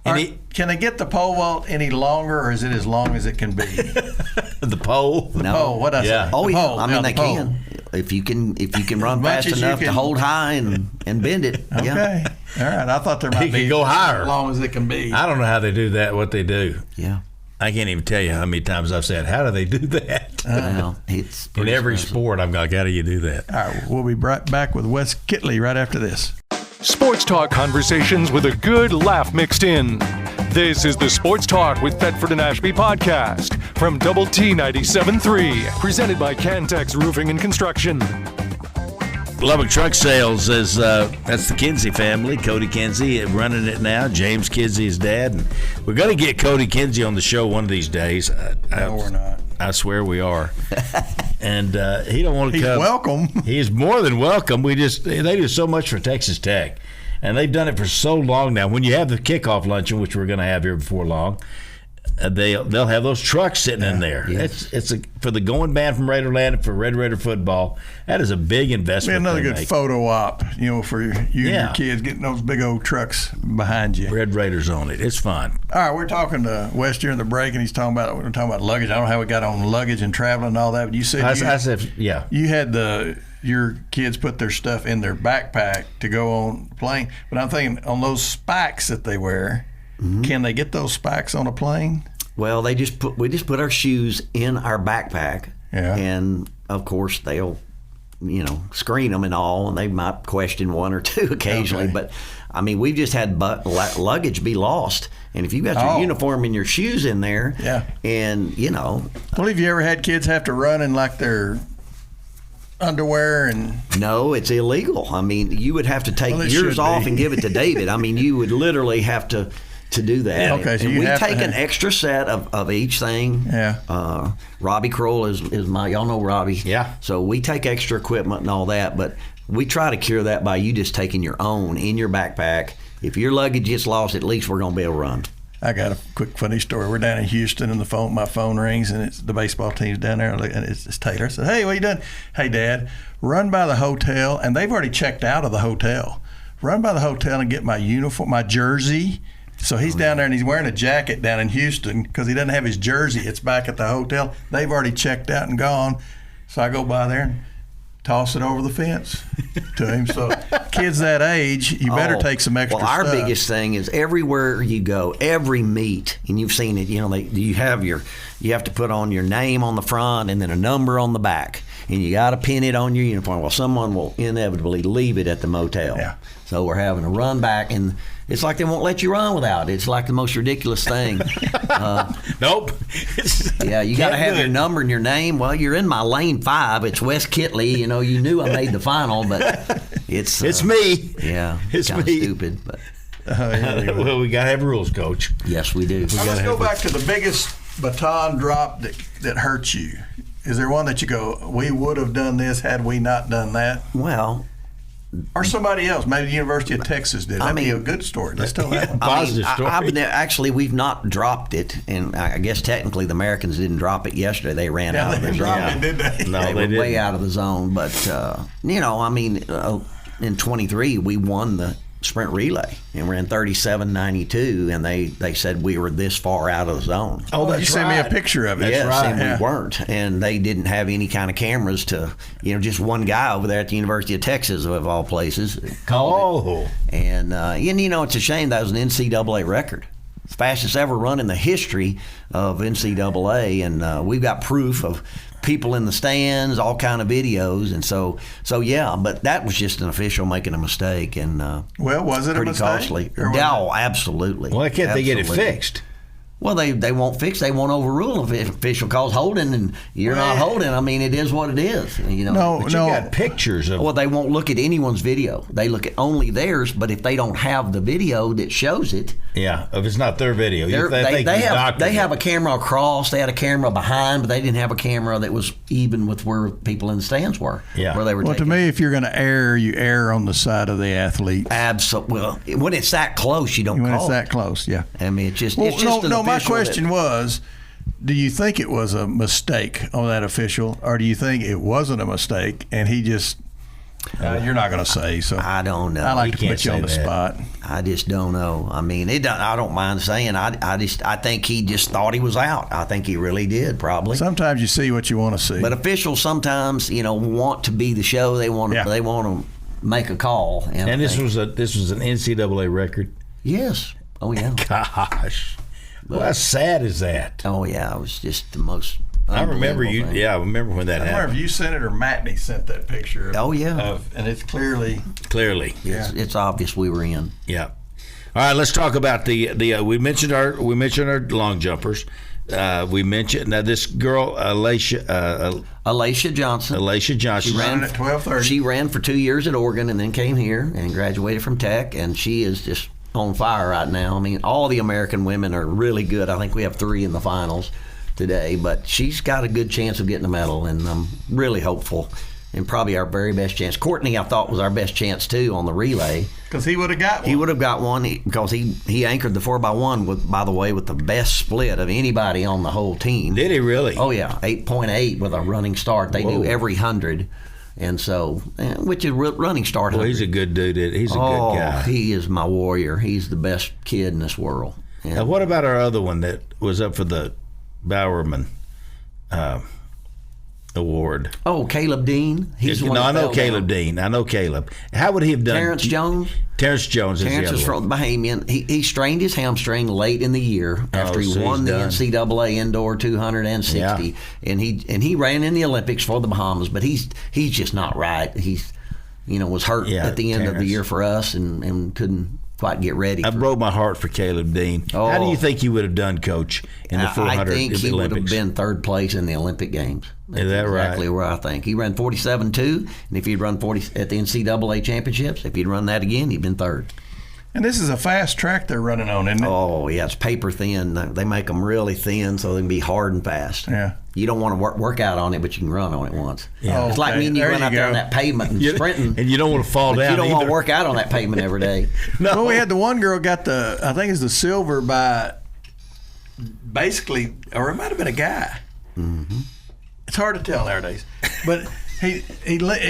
And can they get the pole vault any longer, or is it as long as it can be? The pole? The pole. What I say? Oh, yeah. Pole. I mean, they can. If you can run fast enough to hold high and bend it. Okay. Yeah. All right. I thought there might be go higher as long as it can be. I don't know how they do that. What they do. Yeah. I can't even tell you how many times I've said, "How do they do that?" Well, it's in every sport. I'm like, "How do you do that?" All right. We'll be right back with Wes Kittley right after this. Sports talk conversations with a good laugh mixed in. This is the Sports Talk with Thetford and Ashby podcast from Double T 97.3, presented by Cantex Roofing and Construction. Lubbock Truck Sales is that's the Kinsey family. Cody Kinsey running it now. James Kinsey is dad, and we're going to get Cody Kinsey on the show one of these days. No, we're not. I swear we are. And he don't want to come. He's welcome. He is more than welcome. They do so much for Texas Tech, and they've done it for so long now. When you have the kickoff luncheon, which we're going to have here before long, they'll have those trucks sitting in there. Yes. It's for the going band from Raiderland and for Red Raider football. That is a big investment. Be another good make. photo op, for you and your kids getting those big old trucks behind you. Red Raiders on it. It's fun. All right, we're talking to Wes during the break, and we're talking about luggage. I don't know how we got on luggage and traveling and all that, but you said I said, yeah. You had your kids put their stuff in their backpack to go on the plane, but I'm thinking on those spikes that they wear. Mm-hmm. Can they get those spikes on a plane? Well, we just put our shoes in our backpack, and of course they'll, screen them and all, and they might question one or two occasionally. Okay. But I mean, we've just had luggage be lost, and if you've got your uniform and your shoes in there, and Well, have you ever had kids have to run in like their underwear and? No, it's illegal. I mean, you would have to take yours off and give it to David. I mean, you would literally have to do that. Yeah, okay, so and we take an extra set of each thing. Yeah. Robbie Kroll is y'all know Robbie. Yeah. So we take extra equipment and all that, but we try to cure that by you just taking your own in your backpack. If your luggage gets lost, at least we're going to be able to run. I got a quick funny story. We're down in Houston, and my phone rings, and it's the baseball team's down there, and it's Taylor. I said, "Hey, what are you doing?" "Hey, Dad, run by the hotel," and they've already checked out of the hotel. "Run by the hotel and get my uniform, my jersey." So he's down there, and he's wearing a jacket down in Houston because he doesn't have his jersey. It's back at the hotel. They've already checked out and gone. So I go by there and toss it over the fence to him. So kids that age, you better take some extra stuff. Well, our biggest thing is everywhere you go, every meet, and you've seen it, you have to put on your name on the front and then a number on the back. And you got to pin it on your uniform. Well, someone will inevitably leave it at the motel. Yeah. So we're having to run back, and it's like they won't let you run without it. It's like the most ridiculous thing. Nope. Yeah, you got to have your number and your name. Well, you're in my lane 5. It's Wes Kittley. You knew I made the final, but it's me. Yeah, it's kind of me. stupid, but well, we got to have rules, Coach. Yes, we do. Let's go back to the biggest baton drop that hurts you. Is there one that you go, we would have done this had we not done that? Well, or somebody else, maybe the University of Texas did. That'd be a good story. Let's tell that one. Positive story. Actually, we've not dropped it, and I guess technically the Americans didn't drop it yesterday. They ran out of the zone. Did they? No, they were way out of the zone. But in 23 we won the sprint relay and we're in 37.92, and they said we were this far out of the zone. Oh, you sent me a picture of it. Yes, that's right. And we weren't, and they didn't have any kind of cameras to, just one guy over there at the University of Texas, of all places. And it's a shame that was an NCAA record. It's the fastest ever run in the history of NCAA, and we've got proof of people in the stands, all kind of videos, and so yeah. But that was just an official making a mistake, and was it pretty a mistake? Costly? No, absolutely. Why can't they get it fixed? Well, they won't fix. They won't overrule an official calls holding, and you're not holding. I mean, it is what it is. But you got pictures of. Well, they won't look at anyone's video. They look at only theirs. But if they don't have the video that shows it, if it's not their video, they have a camera across. They had a camera behind, but they didn't have a camera that was even with where people in the stands were. Yeah. Where they were. Well, to me, if you're going to err, you err on the side of the athlete. Absolutely. Well, when it's that close, you don't. When it's that close, yeah. I mean, it's just. My question was, do you think it was a mistake on that official, or do you think it wasn't a mistake and he just you're not going to say, so I don't know. I like to put you on the spot. I just don't know. I mean, I don't mind saying. I think he just thought he was out. I think he really did, probably. Sometimes you see what you want to see. But officials sometimes, want to be the show. They want to make a call. And this was an NCAA record. Yes. Oh yeah. Gosh. Well, how sad is that? Oh yeah, it was just the most. I remember you. Thing. Yeah, I remember when that happened. I remember if you sent it or Matney sent that picture. And it's clearly. It's obvious we were in. Yeah. All right, let's talk about the. We mentioned our long jumpers. We mentioned now this girl, Alicia Johnson. Alicia Johnson. She ran at 12:30. She ran for 2 years at Oregon and then came here and graduated from Tech, and she is just on fire right now. I mean, all the American women are really good. I think we have 3 in the finals today, but she's got a good chance of getting a medal, and I'm really hopeful. And probably our very best chance. Courtney, I thought, was our best chance too on the relay. Because he would have got one. He would have got one because he anchored the 4x1 with, by the way, with the best split of anybody on the whole team. Did he really? Oh yeah, 8.8 with a running start. They do every 100, and so which is running start. Well, he's a good dude. He's a good guy. He is my warrior. He's the best kid in this world. And now, what about our other one that was up for the Bowerman Award? Oh, Caleb Dean. He's the one. I know Caleb Dean. I know Caleb. How would he have done? Terrence Jones. Terrence Jones is Terrence the other is from one. Bahamian. He strained his hamstring late in the year after he won the NCAA Indoor 260, and he ran in the Olympics for the Bahamas. But he's just not right. He's was hurt at the end of the year for us and couldn't quite get ready. I broke my heart for Caleb Dean. Oh, how do you think he would have done, Coach, in the 400 I think he Olympics? would have been third place in the Olympic Games. That's Is that right? Exactly where I think. He ran 47.2, and if he'd run 40 at the NCAA Championships, if he'd run that again, he'd been third. And this is a fast track they're running on, isn't it? Oh, yeah, it's paper thin. They make them really thin so they can be hard and fast. Yeah. You don't want to work out on it, but you can run on it once. Yeah. It's like me and you run out there on that pavement and sprinting. And you don't want to fall down You don't want either. to work out on that pavement every day. No. Well, we had the one girl got I think it's the silver by basically, or it might have been a guy. Mm-hmm. It's hard to tell nowadays. But he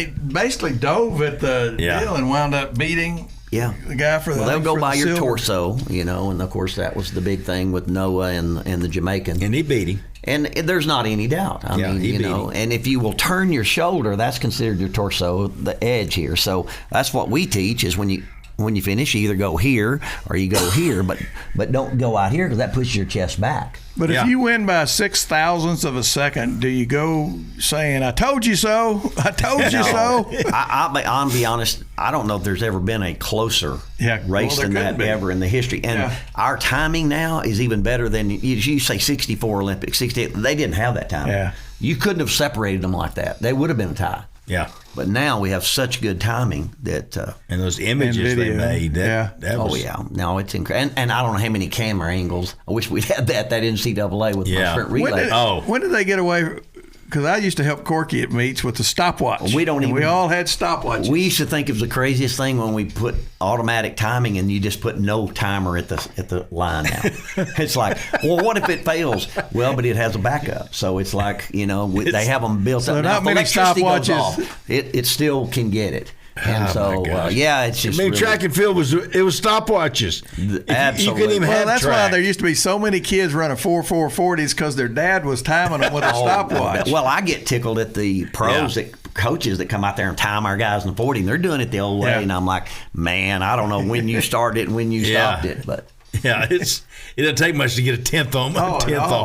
basically dove at the deal and wound up beating the guy for the Well, they'll go by your silver. torso, and of course that was the big thing with Noah and the Jamaican. And he beat him. And there's not any doubt. I mean, he beat him. and if you will turn your shoulder, that's considered your torso, the edge here. So that's what we teach is when you finish, you either go here or you go here, but don't go out here because that pushes your chest back. But if you win by 6,000ths of a second, do you go saying, I told you so, I told you so? I'll be honest, I don't know if there's ever been a closer race than that ever in the history. And our timing now is even better than, you say 64 Olympics, 68. They didn't have that time. Yeah. You couldn't have separated them like that. They would have been a tie. Yeah. But now we have such good timing that and those images they made. That was, no, it's incredible. And I don't know how many camera angles. I wish we'd had that NCAA with my sprint relay. When did they get away? Because I used to help Corky at meets with the stopwatch. We all had stopwatches. We used to think it was the craziest thing when we put automatic timing and you just put no timer at the line now. It's like, well, what if it fails? Well, but it has a backup. So it's like, they have them built up. Now, not many stopwatches. It still can get it. And it's just. I mean, track and field was stopwatches. Absolutely. You couldn't even have that's track. why there used to be so many kids running 4.40s because their dad was timing them with a stopwatch. Well, I get tickled at the pros coaches that come out there and time our guys in the 40, and they're doing it the old way, and I'm like, man, I don't know when you started it and when you stopped it, but. Yeah, it doesn't take much to get a tenth off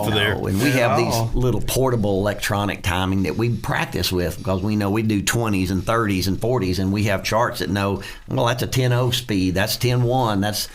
of there. And we have these little portable electronic timing that we practice with because we know we do 20s and 30s and 40s, and we have charts that know, well, that's a 10.0 speed, that's 10.1, that's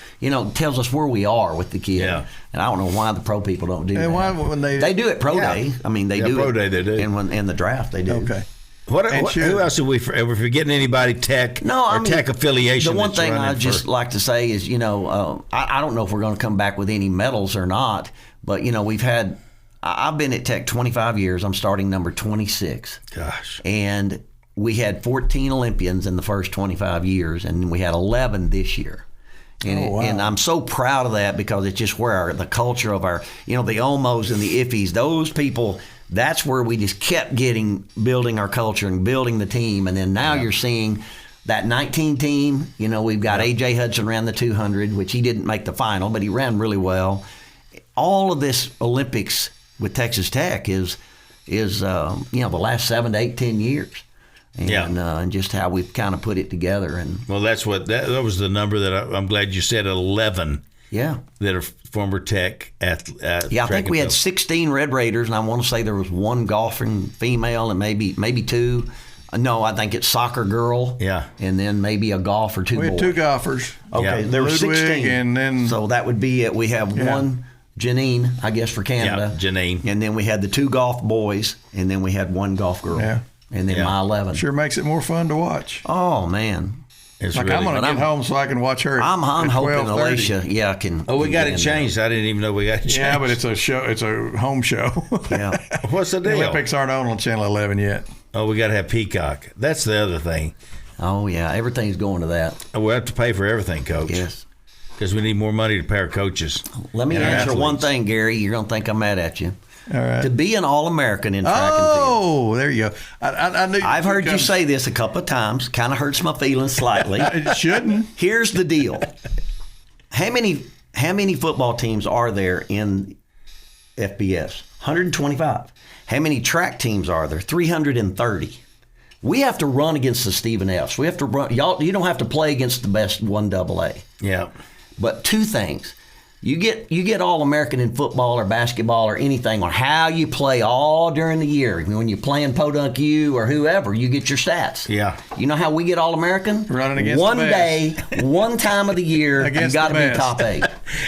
tells us where we are with the kid. Yeah. And I don't know why the pro people don't do that. Why when they do it pro day. I mean, they do pro it. Day they do. And in the draft they do. Okay. Who else are we forgetting? Anybody Tech Tech affiliation? The one thing I just like to say is, I don't know if we're going to come back with any medals or not, but I've been at Tech 25 years. I'm starting number 26. Gosh. And we had 14 Olympians in the first 25 years, and we had 11 this year. And I'm so proud of that because it's just where the culture of our, the Olmos and the Iffies, those people. That's where we just kept building our culture and building the team. And then now you're seeing that 19 team. We've got A.J. Hudson ran the 200, which he didn't make the final, but he ran really well. All of this Olympics with Texas Tech is the last 7 to 8, 10 years. And just how we've kind of put it together. And well, that's what that was the number that I'm glad you said 11. Yeah. That are former Tech athletes. I think we had 16 Red Raiders, and I want to say there was one golfing female and maybe two. No, I think it's soccer girl. Yeah. And then maybe a golf or two boys. We had two golfers. Okay, there were Ludwig 16. And then so that would be it. We have one Janine, I guess, for Canada. Yeah, Janine. And then we had the 2 golf boys, and then we had 1 golf girl. Yeah. And then my 11. Sure makes it more fun to watch. Oh, man. It's Like, really I'm going to get home so I can watch her at I'm hoping 12:30. Alicia, can. Oh, we can got get it in changed. I didn't even know we got it changed. Yeah, but it's a show. It's a home show. there. Yeah. What's the The deal? Olympics aren't on Channel 11 yet. Oh, we got to have Peacock. That's the other thing. Oh, yeah. Everything's going to that. We have to pay for everything, Coach. Yes. Because we need more money to pay our coaches. Let me and our answer one athletes. thing, Gary. You're going to think I'm mad at you. All right. To be an All-American in track and field. Oh, there you go. I knew I've heard you come- say this a couple of times. Kind of hurts my feelings slightly. It shouldn't. Here's the deal. How many football teams are there in FBS? 125. How many track teams are there? 330. We have to run against the Stephen F's. We have to run. Y'all, you don't have to play against the best 1AA. Yeah. But 2 things. You get All-American in football or basketball or anything on how you play all during the year. When you're playing Podunk U or whoever, you get your stats. Yeah. You know how we get All-American? Running against one the day, one time of the year, you Against got to the be best. top 8.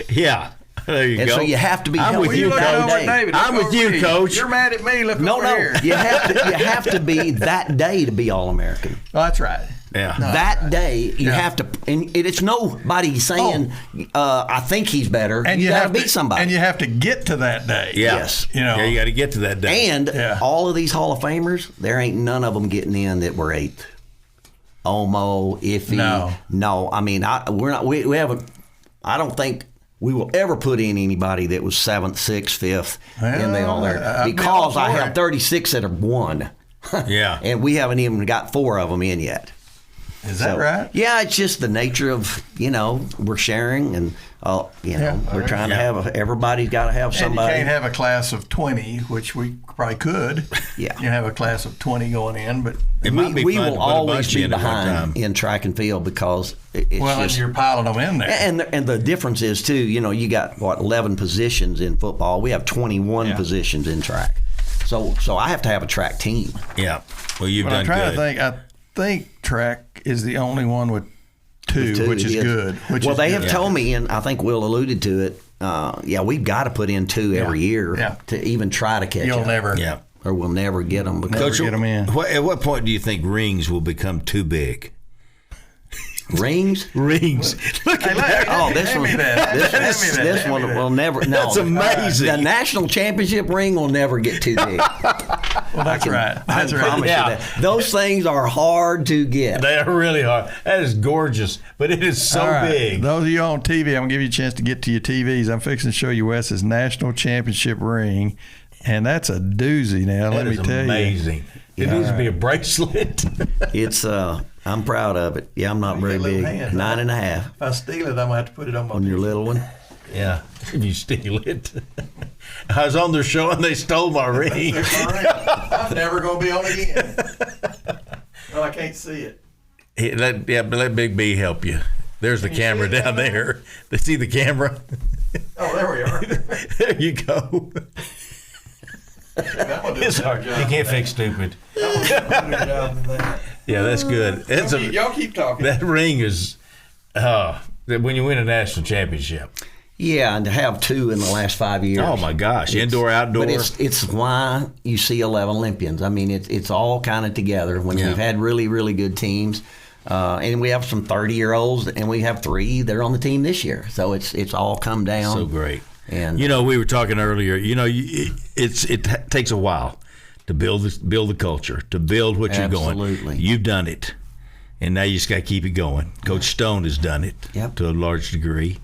Yeah. There you And go. so you have to be I'm held with you, that Coach. day. David, I'm look with over you, me. Coach. You're mad at me. Look No, over here. you have to be that day to be All-American. Oh, that's right. Yeah. That day, you Yeah. have to, and it's nobody saying, I think he's better. And you got have to beat somebody. And you have to get to that day. Yeah. Yes. You know. Yeah, you got to get to that day. And Yeah. all of these Hall of Famers, there ain't none of them getting in that were 8th. Omo, Iffy. No. I mean, we haven't. I don't think we will ever put in anybody that was 7th, 6th, 5th in the all there I'd be because all I for have it. 36 that have won. Yeah. And we haven't even got 4 of them in yet. Is that right? Yeah, it's just the nature of, we're sharing and, we're trying to have, everybody's got to have And you somebody. can't have a class of 20, which we probably could. Yeah. You can have a class of 20 going in, but It might be we fun to will put a always bunch be in at one time. behind in track and field because it's well, just. and you're piling them in there. And the difference is too, you got 11 positions in football. We have 21 Yeah. positions in track. So I have to have a track team. Yeah. Well, you've But done I'm trying good. to think. I think track is the only one with two, which It is good. Well, they have told me, and I think Will alluded to it. We've got to put in 2 every year Yeah. to even try to catch You'll up. never. Yeah. Or we'll never get them because Never get 'em in. At what point do you think rings will become too big? rings. Rings. Look at that. Oh, this Hand one. me that. This Hand me that. this Hand one me that. will never. No, That's amazing. The national championship ring will never get too big. Well, that's right. I That's right. promise Yeah. you that. Those things are hard to get. They are really hard. That is gorgeous, but it is so All right. big. Those of you on TV, I'm going to give you a chance to get to your TVs. I'm fixing to show you Wes's national championship ring, and that's a doozy now, That let me is tell amazing. It needs to be a bracelet. It's I'm proud of it. Yeah, I'm not very little big. hand. 9.5 If I steal it, I'm going to have to put it on my on your little one. Yeah, if you steal it. I was on their show and they stole my ring. I'm never going to be on again. Well, I can't see it. Let Big B help you. There's the camera down there. They see the camera? Oh, there we are. There you go. It's hard. You can't fix stupid. Yeah, that's good. It's Y'all keep talking. that ring is when you win a national championship. Yeah, and to have 2 in the last 5 years. Oh my gosh, indoor, outdoor. But it's why you see 11 Olympians. I mean, it's all kind of together when Yeah. we've had really, really good teams. And we have some 30-year-olds, and we have 3 that are on the team this year. So it's all come down. So great. And we were talking earlier. It takes a while to build the culture, to build what you're going. Absolutely. You've done it, and now you just got to keep it going. Coach Stone has done it to a large degree.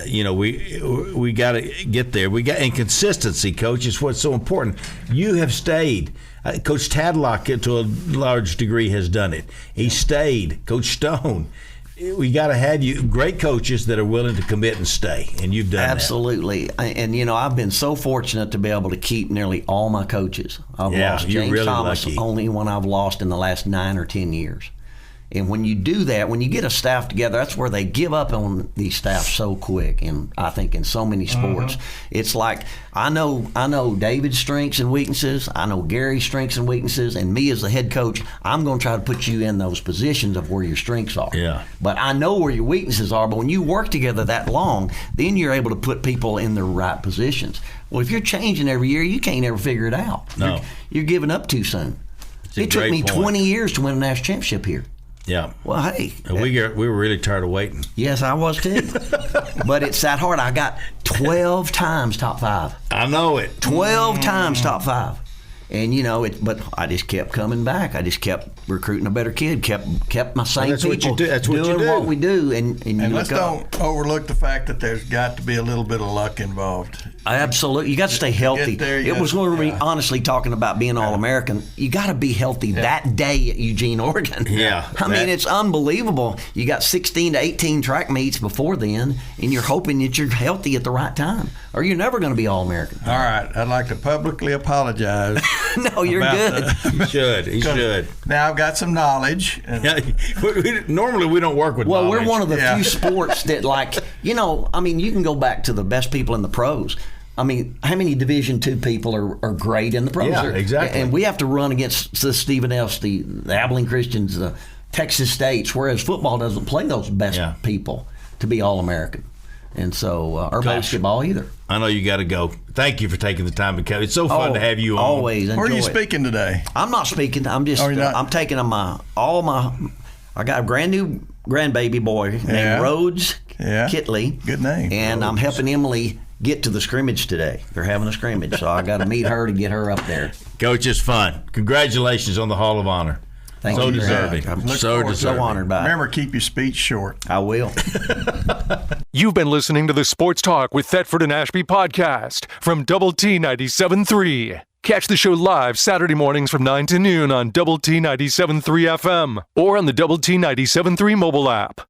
We got to get there. And consistency, Coach, is what's so important. You have stayed. Coach Tadlock, to a large degree, has done it. He stayed. Coach Stone. We got to have great coaches that are willing to commit and stay, and you've done absolutely. And I've been so fortunate to be able to keep nearly all my coaches. I've lost you're James really Thomas, lucky. only one I've lost in the last 9 or 10 years. And when you do that, when you get a staff together, that's where they give up on these staffs so quick. And I think in so many sports, it's like I know David's strengths and weaknesses. I know Gary's strengths and weaknesses. And me as the head coach, I'm going to try to put you in those positions of where your strengths are. Yeah. But I know where your weaknesses are. But when you work together that long, then you're able to put people in the right positions. Well, if you're changing every year, you can't ever figure it out. No. You're giving up too soon. It took me 20 years to win a national championship here. Yeah. Well, hey. We were really tired of waiting. Yes, I was too. But it's that hard. I got 12 times top 5. I know it. 12 times top 5. And but I just kept coming back. I just kept recruiting a better kid. Kept my same that's people. What you do. That's what doing you do. What we do. And let's don't overlook the fact that there's got to be a little bit of luck involved. Absolutely, you got to stay healthy. It was when we honestly talking about being All-American. You got to be healthy that day at Eugene, Oregon. Yeah, I mean it's unbelievable. You got 16 to 18 track meets before then, and you're hoping that you're healthy at the right time, or you're never going to be All-American. All right, I'd like to publicly apologize. No, you're good. He should. Now I've got some knowledge. Normally we don't work with knowledge. We're one of the few sports that, you can go back to the best people in the pros. I mean, how many Division II people are great in the pros? Yeah, exactly. And we have to run against the Stephen F's, the Abilene Christians, the Texas States, whereas football doesn't play those best people to be All-American. And so, or basketball either. I know you got to go. Thank you for taking the time to come. It's so fun to have you on. Always enjoy Where are you it. Speaking today? I'm not speaking. I'm just. I'm taking I got a brand new grandbaby boy named Rhodes Kittley. Good name. And I'm helping Emily get to the scrimmage today. They're having a scrimmage, so I got to meet her to get her up there. Coach, it's fun. Congratulations on the Hall of Honor. Thank so you. Deserving. I'm so honored by it. Remember, keep your speech short. I will. You've been listening to the Sports Talk with Thetford and Ashby podcast from Double T 97.3. Catch the show live Saturday mornings from 9 to noon on Double T 97.3 FM or on the Double T 97.3 mobile app.